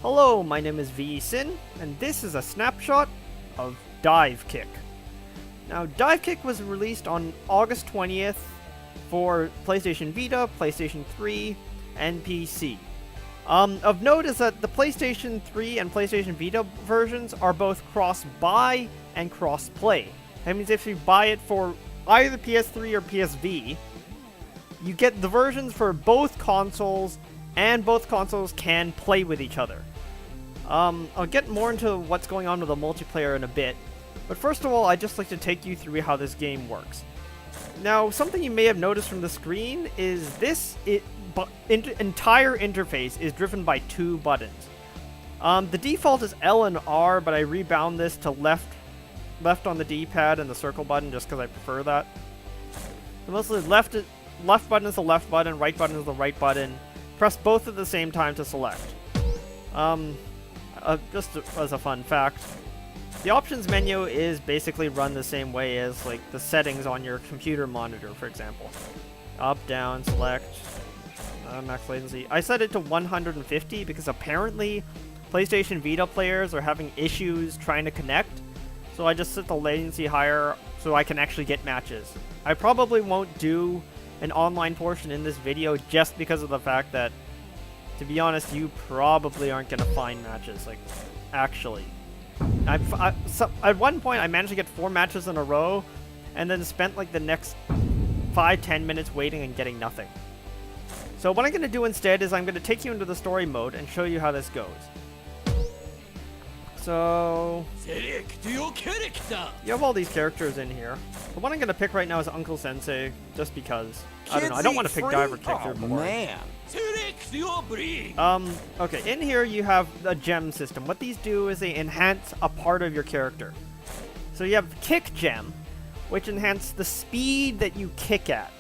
Hello, my name is Vsin, and this is a snapshot of Divekick. Now, Divekick was released on August 20th for PlayStation Vita, PlayStation 3, and PC. Of note is that the PlayStation 3 and PlayStation Vita versions are both cross-buy and cross-play. That means if you buy it for either PS3 or PSV, you get the versions for both consoles, and both consoles can play with each other. I'll get more into what's going on with the multiplayer in a bit, but first of all, I'd just like to take you through how this game works. Now, something you may have noticed from the screen is this entire interface is driven by two buttons. The default is L and R, but I rebound this to left on the D-pad and the circle button just because I prefer that. So mostly left button is the left button, right button is the right button. Press both at the same time to select. Just as a fun fact, the options menu is basically run the same way as like the settings on your computer monitor, for example. Up, down, select, max latency. I set it to 150 because apparently PlayStation Vita players are having issues trying to connect, so I just set the latency higher so I can actually get matches. I probably won't do an online portion in this video just because of the fact that, to be honest, you probably aren't going to find matches, like, actually. At one point, I managed to get 4 matches in a row, and then spent, like, the next 5-10 minutes waiting and getting nothing. So what I'm going to do instead is I'm going to take you into the story mode and show you how this goes. So you have all these characters in here. The one I'm going to pick right now is Uncle Sensei, just because. I don't know, I don't want to pick Divekick. Oh, man. Okay, in here you have a gem system. What these do is they enhance a part of your character. So you have Kick Gem, which enhances the speed that you kick at.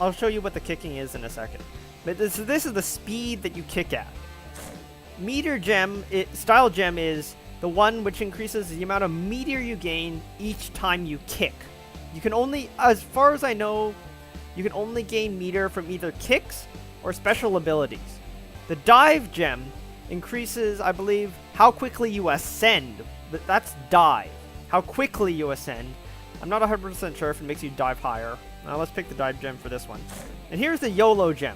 I'll show you what the kicking is in a second. But this is the speed that you kick at. Meteor Gem, Style Gem is the one which increases the amount of meteor you gain each time you kick. You can only, as far as I know, you can only gain meteor from either kicks or special abilities. The Dive Gem increases, I believe, how quickly you ascend. That's dive. How quickly you ascend. I'm not 100% sure if it makes you dive higher. Now let's pick the Dive Gem for this one. And here's the YOLO Gem.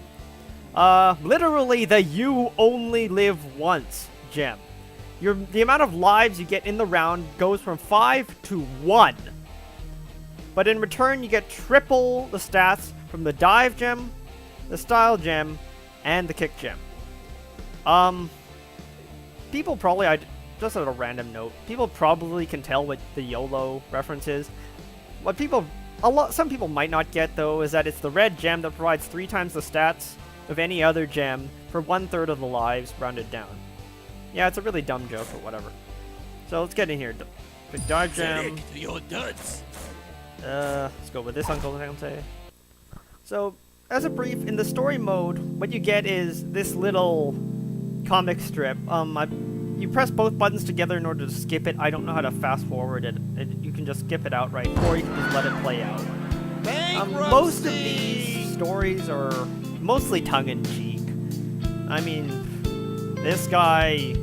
Literally the you only live once gem. The amount of lives you get in the round goes from 5 to 1. But in return, you get triple the stats from the Dive Gem, the Style Gem, and the Kick Gem. People probably, just as a random note, people probably can tell what the YOLO reference is. What some people might not get, though, is that it's the red gem that provides 3 times the stats of any other gem for 1/3 of the lives, rounded down. Yeah, it's a really dumb joke, but whatever. So let's get in here. Big Dive Gem. Let's go with this Uncle Sensei. So, as a brief, in the story mode, what you get is this little comic strip. You press both buttons together in order to skip it. I don't know how to fast forward it. You can just skip it outright, or you can just let it play out. Most of these stories are mostly tongue-in-cheek. I mean, this guy,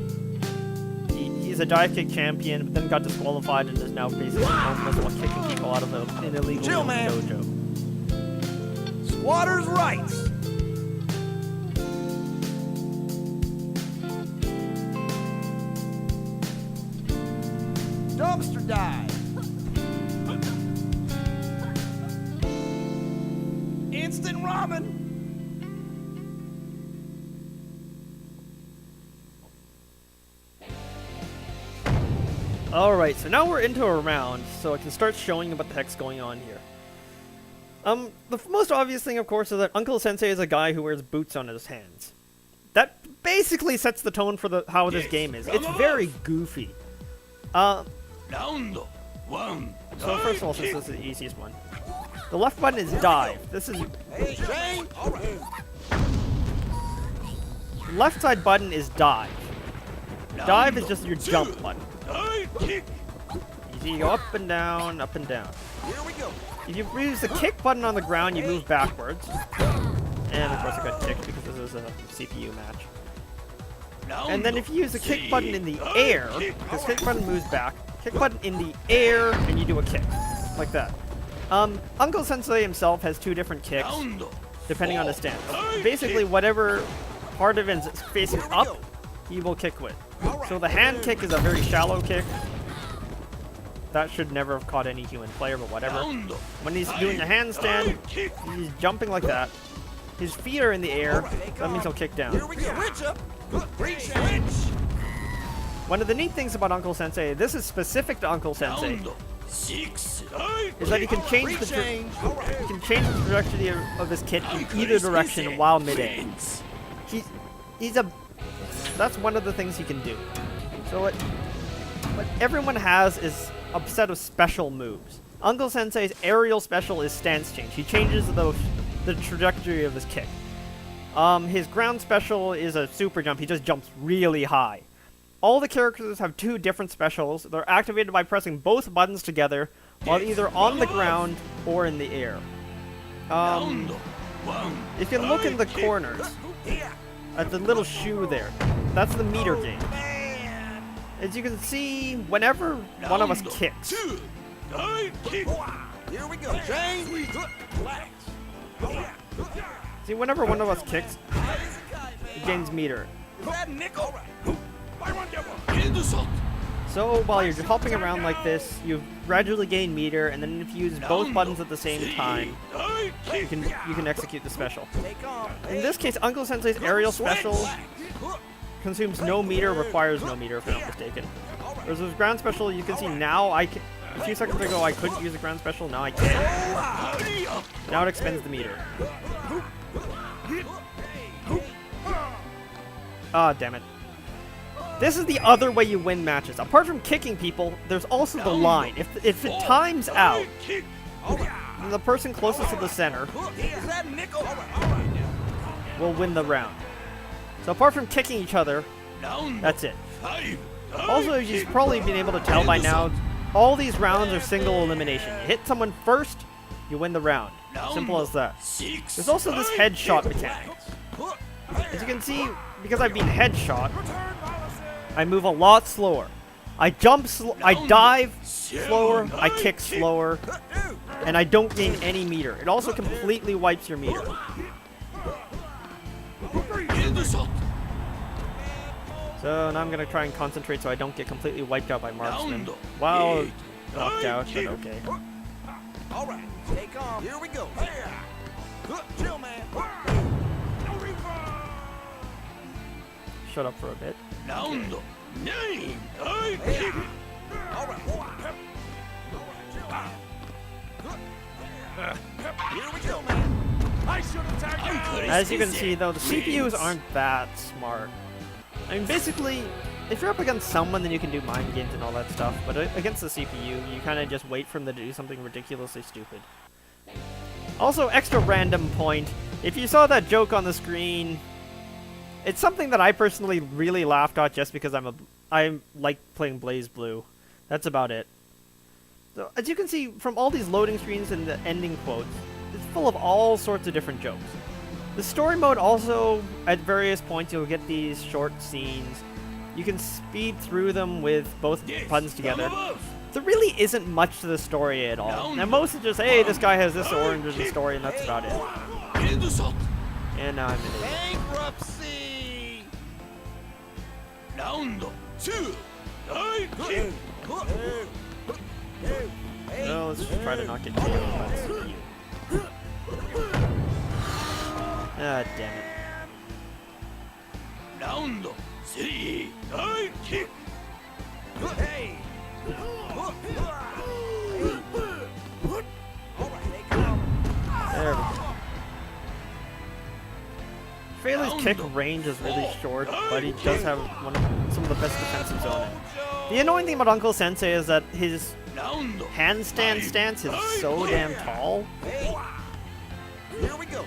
he's a Divekick champion, but then got disqualified and is now basically homeless while kicking people out of an illegal dojo. Squatters' rights! Dumpster dive! Instant ramen! Alright, so now we're into a round, so I can start showing you what the heck's going on here. The most obvious thing, of course, is that Uncle Sensei is a guy who wears boots on his hands. That basically sets the tone for how this game is. It's very goofy. So first of all, since this is the easiest one, the left button is dive. This is... Left side button is dive. Dive is just your jump button. You go up and down, up and down. Here we go. If you use the kick button on the ground, you move backwards. And of course I got kicked because this is a CPU match. And then if you use the kick button in the air, this kick button moves back, kick button in the air, and you do a kick. Like that. Uncle Sensei himself has 2 different kicks, depending on his stance. Basically, whatever part of it is facing up, he will kick with. So the hand kick is a very shallow kick. That should never have caught any human player, but whatever. When he's doing the handstand, he's jumping like that. His feet are in the air, that means he'll kick down. One of the neat things about Uncle Sensei, this is specific to Uncle Sensei, is that he can change the trajectory of his kit in either direction while mid-air. That's one of the things he can do. So what everyone has is a set of special moves. Uncle Sensei's aerial special is stance change. He changes the trajectory of his kick. His ground special is a super jump. He just jumps really high. All the characters have 2 different specials. They're activated by pressing both buttons together while either on the ground or in the air. If you look in the corners, at the little shoe there, that's the meter gauge. As you can see, whenever one of us kicks, Here we go. Change. see, whenever one of us kicks, it gains meter. So while you're hopping around like this, you gradually gain meter, and then if you use both buttons at the same time, you can execute the special. In this case, Uncle Sensei's aerial special consumes no meter, requires no meter, if I'm not mistaken. Whereas his ground special, you can see now, a few seconds ago I couldn't use the ground special, now I can. Now it expends the meter. Ah, damn it. This is the other way you win matches. Apart from kicking people, there's also the line. If it times out, then the person closest to the center will win the round. So apart from kicking each other, that's it. Also, as you've probably been able to tell by now, all these rounds are single elimination. You hit someone first, you win the round. Simple as that. There's also this headshot mechanic. As you can see, because I've been headshot, I move a lot slower. I dive slower, I kick slower, and I don't gain any meter. It also completely wipes your meter. So now I'm going to try and concentrate so I don't get completely wiped out by marksman. Wow, knocked out, but okay. Alright, stay calm. Here we go. Chill, man. Shut up for a bit. As you can see, though, the CPUs aren't that smart. I mean, basically, if you're up against someone, then you can do mind games and all that stuff, but against the CPU, you kind of just wait for them to do something ridiculously stupid. Also, extra random point, if you saw that joke on the screen, it's something that I personally really laughed at just because I like playing Blaze Blue. That's about it. So, as you can see from all these loading screens and the ending quotes, it's full of all sorts of different jokes. The story mode also, at various points, you'll get these short scenes. You can speed through them with both buttons together. There really isn't much to the story at all. And most is just, hey, this guy has this orange in the story, and that's about it. And now I'm in it. Bankruptcy! Round 2. Well, let's just try to not get killed. Ah, damn it. Round 3. Kick. Hey! There we go. Fraley's kick range is really short, but he does have some of the best defensive zoning. The annoying thing about Uncle Sensei is that his handstand stance is so damn tall. Here we go.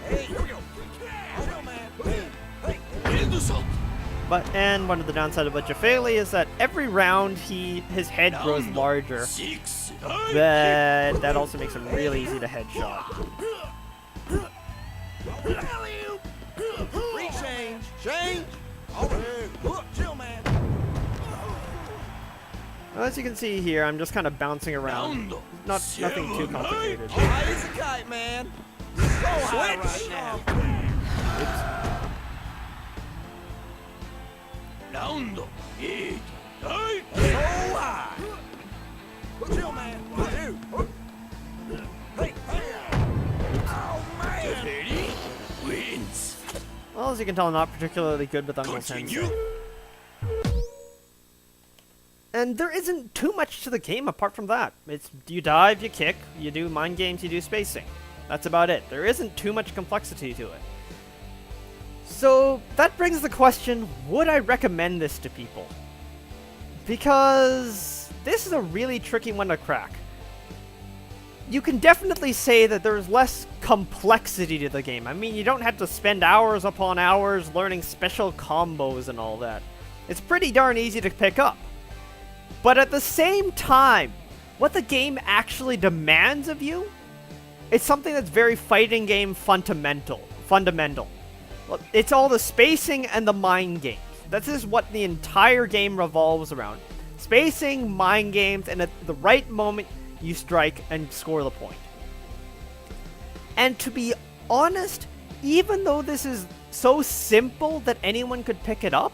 Hey, here we go. And one of the downsides about Jafale is that every round his head grows larger. But that also makes him really easy to headshot. Rechange. Change. All right. Chill, man. Well, as you can see here, I'm just kind of bouncing around. Nothing too complicated. High as a kite, man. So high right now. Round 8. Die So kick. high. Chill, man. Dude. Hey. Oh, man. Ready? Wins. Well, as you can tell, I'm not particularly good with Uncle Continue. Sensei. And there isn't too much to the game apart from that. It's you dive, you kick, you do mind games, you do spacing. That's about it. There isn't too much complexity to it. So that brings the question, would I recommend this to people? Because this is a really tricky one to crack. You can definitely say that there's less complexity to the game. I mean, you don't have to spend hours upon hours learning special combos and all that. It's pretty darn easy to pick up. But at the same time, what the game actually demands of you, it's something that's very fighting game fundamental. Well, it's all the spacing and the mind games. This is what the entire game revolves around. Spacing, mind games, and at the right moment, you strike and score the point. And to be honest, even though this is so simple that anyone could pick it up,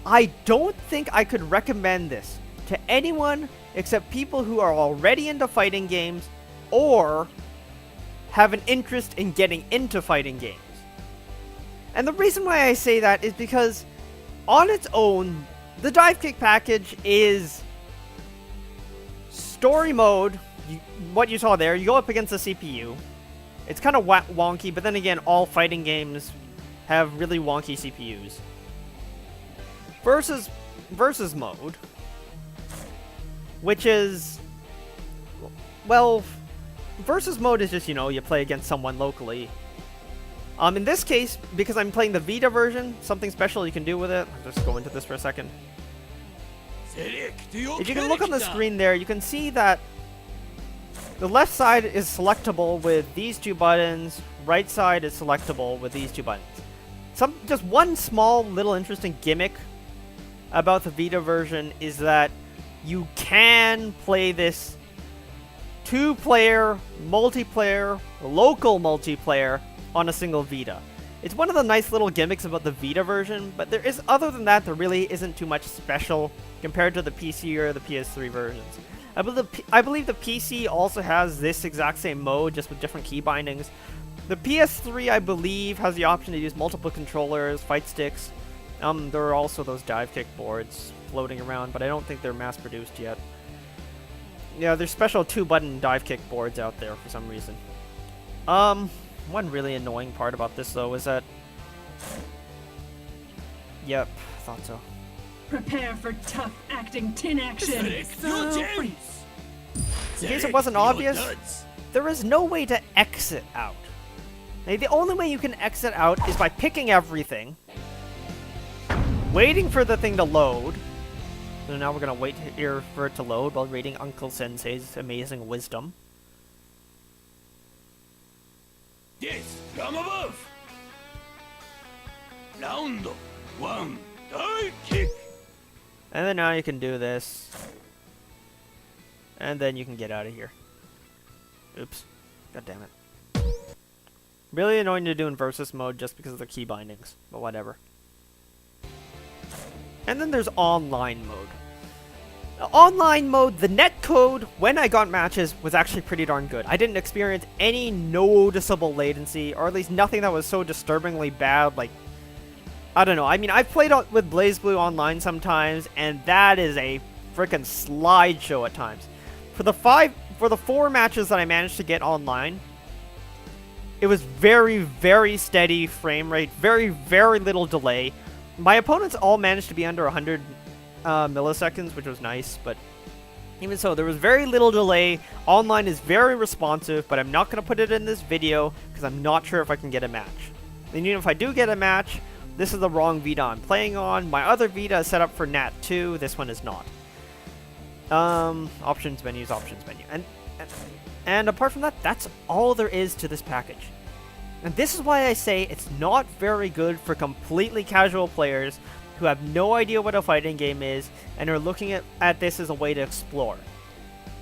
I don't think I could recommend this to anyone except people who are already into fighting games or have an interest in getting into fighting games. And the reason why I say that is because on its own, the Divekick package is story mode. What you saw there, you go up against the CPU. It's kind of wonky, but then again, all fighting games have really wonky CPUs. Versus mode, which is, well, versus mode is just, you play against someone locally. In this case, because I'm playing the Vita version, something special you can do with it. I'll just go into this for a second. If you can look on the screen there, you can see that the left side is selectable with these two buttons, right side is selectable with these two buttons. Just one small little interesting gimmick about the Vita version is that you can play this two-player, multiplayer, local multiplayer on a single Vita. It's one of the nice little gimmicks about the Vita version, but other than that, there really isn't too much special compared to the PC or the PS3 versions. I believe the PC also has this exact same mode, just with different key bindings. The PS3, I believe, has the option to use multiple controllers, fight sticks. There are also those Divekick boards floating around, but I don't think they're mass-produced yet. Yeah, there's special 2-button Divekick boards out there for some reason. One really annoying part about this, though, is that... Yep, thought so. Prepare for tough acting tin action. In case it wasn't obvious, there is no way to exit out. Now, the only way you can exit out is by picking everything, waiting for the thing to load. So now we're gonna wait here for it to load while reading Uncle Sensei's amazing wisdom. Yes, from above. Round 1. Die kick. And then now you can do this. And then you can get out of here. Oops. God damn it. Really annoying to do in versus mode just because of the key bindings, but whatever. And then there's online mode. Now, online mode, the netcode, when I got matches, was actually pretty darn good. I didn't experience any noticeable latency, or at least nothing that was so disturbingly bad, like, I don't know. I mean, I've played with BlazBlue online sometimes, and that is a freaking slideshow at times. For the 4 matches that I managed to get online, it was very, very steady frame rate, very, very little delay. My opponents all managed to be under 100 milliseconds, which was nice, but even so, there was very little delay. Online is very responsive, but I'm not going to put it in this video because I'm not sure if I can get a match. And even if I do get a match, this is the wrong Vita I'm playing on. My other Vita is set up for Nat 2. This one is not. Options menu. And apart from that, that's all there is to this package. And this is why I say it's not very good for completely casual players who have no idea what a fighting game is and are looking at this as a way to explore.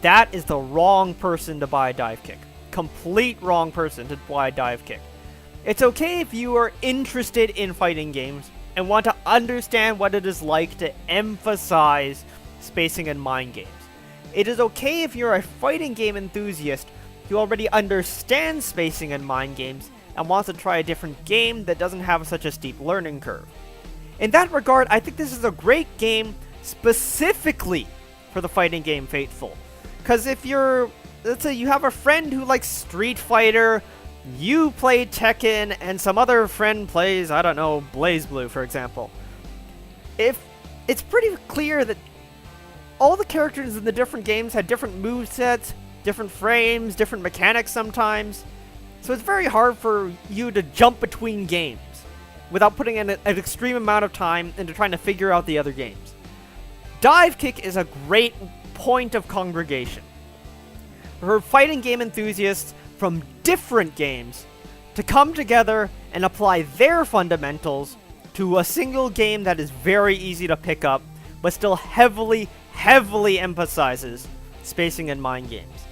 That is the wrong person to buy Divekick. Complete wrong person to buy Divekick. It's okay if you are interested in fighting games and want to understand what it is like to emphasize spacing and mind games. It is okay if you're a fighting game enthusiast who already understands spacing and mind games and wants to try a different game that doesn't have such a steep learning curve. In that regard, I think this is a great game specifically for the fighting game faithful. Because if let's say you have a friend who likes Street Fighter, you play Tekken, and some other friend plays, I don't know, BlazBlue, for example. If it's pretty clear that all the characters in the different games had different movesets, different frames, different mechanics sometimes, so it's very hard for you to jump between games without putting in an extreme amount of time into trying to figure out the other games. Divekick is a great point of congregation for fighting game enthusiasts from different games to come together and apply their fundamentals to a single game that is very easy to pick up, but still heavily emphasizes spacing and mind games.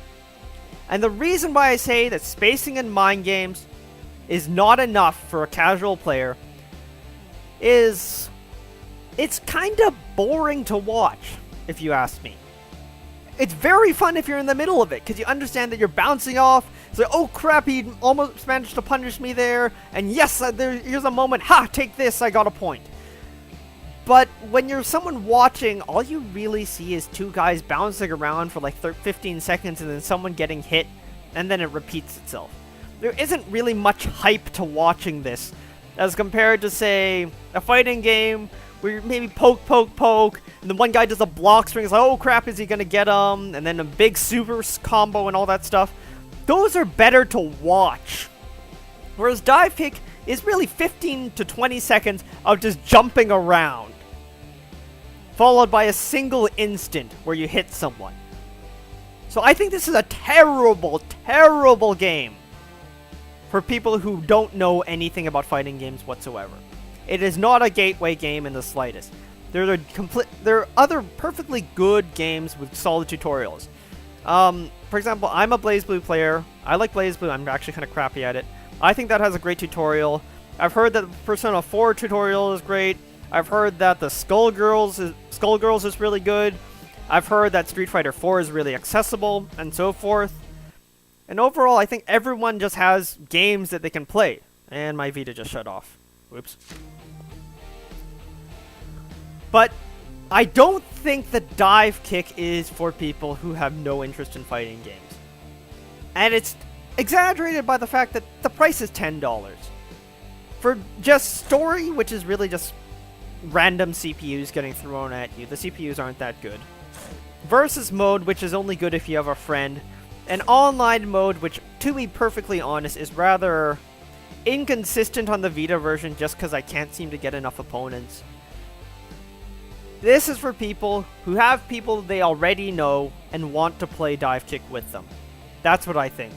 And the reason why I say that spacing and mind games is not enough for a casual player is it's kind of boring to watch, if you ask me. It's very fun if you're in the middle of it, because you understand that you're bouncing off. It's like, oh crap, he almost managed to punish me there, and yes, here's a moment, ha, take this, I got a point. But when you're someone watching, all you really see is two guys bouncing around for like 15 seconds and then someone getting hit, and then it repeats itself. There isn't really much hype to watching this, as compared to, say, a fighting game where you maybe poke, and then one guy does a block string, it's like, oh crap, is he gonna get him? And then a big super combo and all that stuff. Those are better to watch. Whereas Divekick is really 15 to 20 seconds of just jumping around, followed by a single instant where you hit someone. So I think this is a terrible game for people who don't know anything about fighting games whatsoever. It is not a gateway game in the slightest. There are other perfectly good games with solid tutorials. For example, I'm a BlazBlue player. I like BlazBlue. I'm actually kind of crappy at it. I think that has a great tutorial. I've heard that the Persona 4 tutorial is great. I've heard that the Skullgirls is really good. I've heard that Street Fighter 4 is really accessible, and so forth. And overall, I think everyone just has games that they can play. And my Vita just shut off. Whoops. But I don't think that Divekick is for people who have no interest in fighting games. And it's exaggerated by the fact that the price is $10. For just story, which is really just random CPUs getting thrown at you. The CPUs aren't that good. Versus mode, which is only good if you have a friend. And online mode, which, to be perfectly honest, is rather inconsistent on the Vita version just because I can't seem to get enough opponents. This is for people who have people they already know and want to play Divekick with them. That's what I think.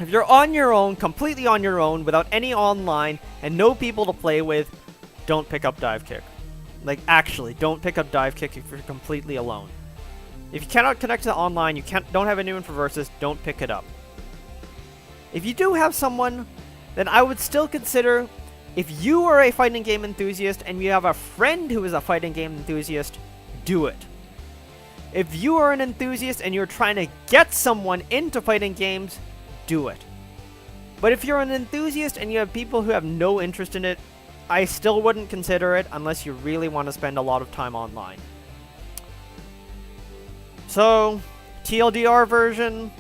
If you're on your own, completely on your own, without any online, and no people to play with, don't pick up Divekick. Like, actually, don't pick up Divekick if you're completely alone. If you cannot connect to online, don't have anyone for Versus, don't pick it up. If you do have someone, then I would still consider, if you are a fighting game enthusiast and you have a friend who is a fighting game enthusiast, do it. If you are an enthusiast and you're trying to get someone into fighting games, do it. But if you're an enthusiast and you have people who have no interest in it, I still wouldn't consider it unless you really want to spend a lot of time online. So, TLDR version,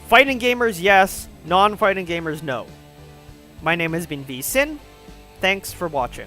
fighting gamers, yes. Non-fighting gamers, no. My name has been Vsin. Thanks for watching.